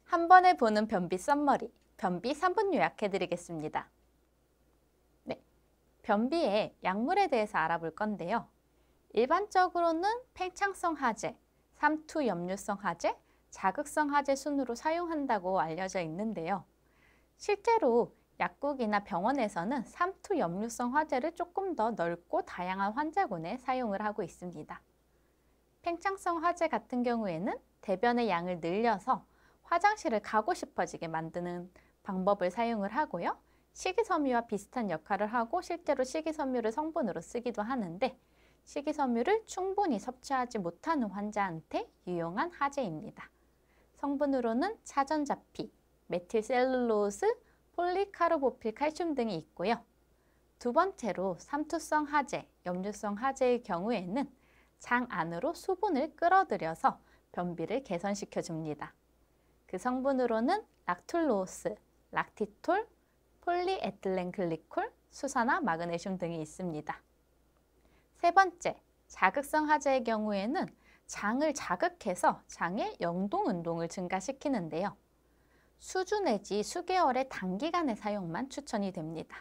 한 번에 보는 변비 썸머리, 변비 3분 요약해드리겠습니다. 네, 변비의 약물에 대해서 알아볼 건데요. 일반적으로는 팽창성 하제, 삼투염류성 하제, 자극성 하제 순으로 사용한다고 알려져 있는데요. 실제로 약국이나 병원에서는 삼투염류성 하제를 조금 더 넓고 다양한 환자군에 사용을 하고 있습니다. 팽창성 하제 같은 경우에는 대변의 양을 늘려서 화장실을 가고 싶어지게 만드는 방법을 사용을 하고요. 식이섬유와 비슷한 역할을 하고 실제로 식이섬유를 성분으로 쓰기도 하는데 식이섬유를 충분히 섭취하지 못하는 환자한테 유용한 하제입니다. 성분으로는 차전자피, 메틸셀룰로스, 폴리카르보필 칼슘 등이 있고요. 두 번째로 삼투성 하제, 염류성 하제의 경우에는 장 안으로 수분을 끌어들여서 변비를 개선시켜 줍니다. 그 성분으로는 락툴로스, 락티톨, 폴리에틸렌글리콜, 수산화, 마그네슘 등이 있습니다. 세 번째, 자극성 하제의 경우에는 장을 자극해서 장의 영동 운동을 증가시키는데요. 수주 내지 수개월의 단기간의 사용만 추천이 됩니다.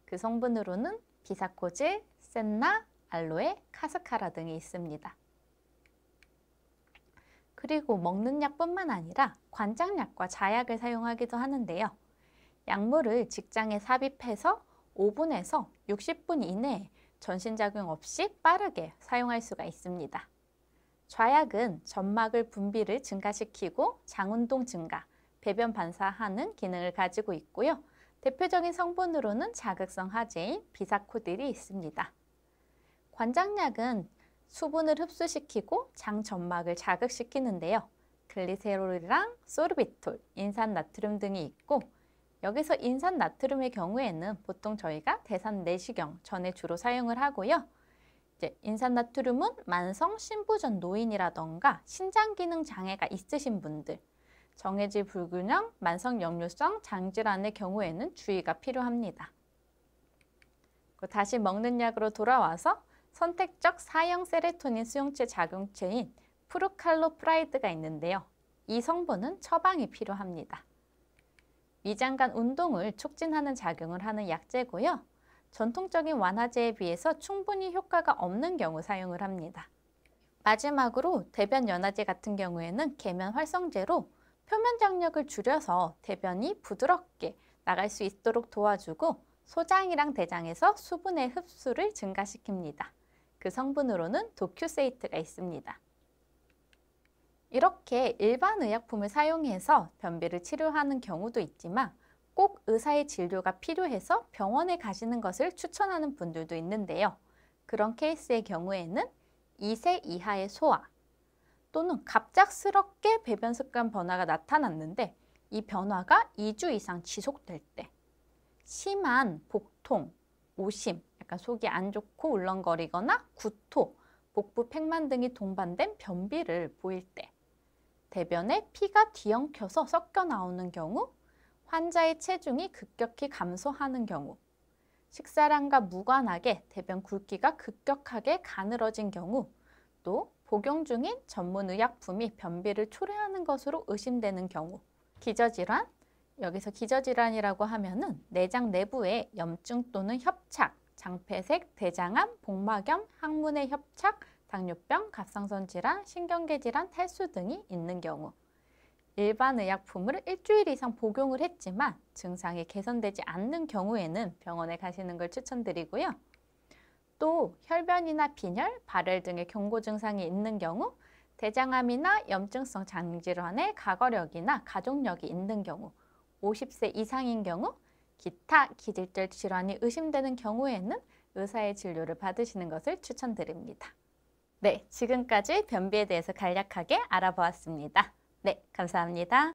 그 성분으로는 비사코질, 센나, 알로에, 카스카라 등이 있습니다. 그리고 먹는 약뿐만 아니라 관장약과 자약을 사용하기도 하는데요. 약물을 직장에 삽입해서 5분에서 60분 이내에 전신작용 없이 빠르게 사용할 수가 있습니다. 좌약은 점막을 분비를 증가시키고 장운동 증가, 배변 반사하는 기능을 가지고 있고요. 대표적인 성분으로는 자극성 하제인 비사코딜이 있습니다. 관장약은 수분을 흡수시키고 장 점막을 자극시키는데요. 글리세롤이랑 소르비톨, 인산나트륨 등이 있고 여기서 인산나트륨의 경우에는 보통 저희가 대산 내시경 전에 주로 사용을 하고요. 인산나트륨은 만성 신부전 노인이라던가 신장기능 장애가 있으신 분들, 정해질 불균형, 만성 역류성 장질환의 경우에는 주의가 필요합니다. 다시 먹는 약으로 돌아와서 선택적 사형 세로토닌 수용체 작용체인 프루칼로프라이드가 있는데요. 이 성분은 처방이 필요합니다. 위장관 운동을 촉진하는 작용을 하는 약제고요. 전통적인 완화제에 비해서 충분히 효과가 없는 경우 사용을 합니다. 마지막으로 대변 연화제 같은 경우에는 계면 활성제로 표면 장력을 줄여서 대변이 부드럽게 나갈 수 있도록 도와주고 소장이랑 대장에서 수분의 흡수를 증가시킵니다. 그 성분으로는 도큐세이트가 있습니다. 이렇게 일반 의약품을 사용해서 변비를 치료하는 경우도 있지만 꼭 의사의 진료가 필요해서 병원에 가시는 것을 추천하는 분들도 있는데요. 그런 케이스의 경우에는 2세 이하의 소아 또는 갑작스럽게 배변 습관 변화가 나타났는데 이 변화가 2주 이상 지속될 때, 심한 복통, 오심, 약간 속이 안 좋고 울렁거리거나 구토, 복부 팽만 등이 동반된 변비를 보일 때, 대변에 피가 뒤엉켜서 섞여 나오는 경우, 환자의 체중이 급격히 감소하는 경우, 식사량과 무관하게 대변 굵기가 급격하게 가늘어진 경우, 또 복용 중인 전문 의약품이 변비를 초래하는 것으로 의심되는 경우, 기저질환, 여기서 기저질환이라고 하면은 내장 내부에 염증 또는 협착, 장폐색, 대장암, 복막염, 항문의 협착, 당뇨병, 갑상선 질환, 신경계 질환, 탈수 등이 있는 경우, 일반 의약품을 일주일 이상 복용을 했지만 증상이 개선되지 않는 경우에는 병원에 가시는 걸 추천드리고요. 또 혈변이나 빈혈, 발열 등의 경고 증상이 있는 경우, 대장암이나 염증성 장질환의 가거력이나 가족력이 있는 경우, 50세 이상인 경우, 기타 기질적 질환이 의심되는 경우에는 의사의 진료를 받으시는 것을 추천드립니다. 네, 지금까지 변비에 대해서 간략하게 알아보았습니다. 네, 감사합니다.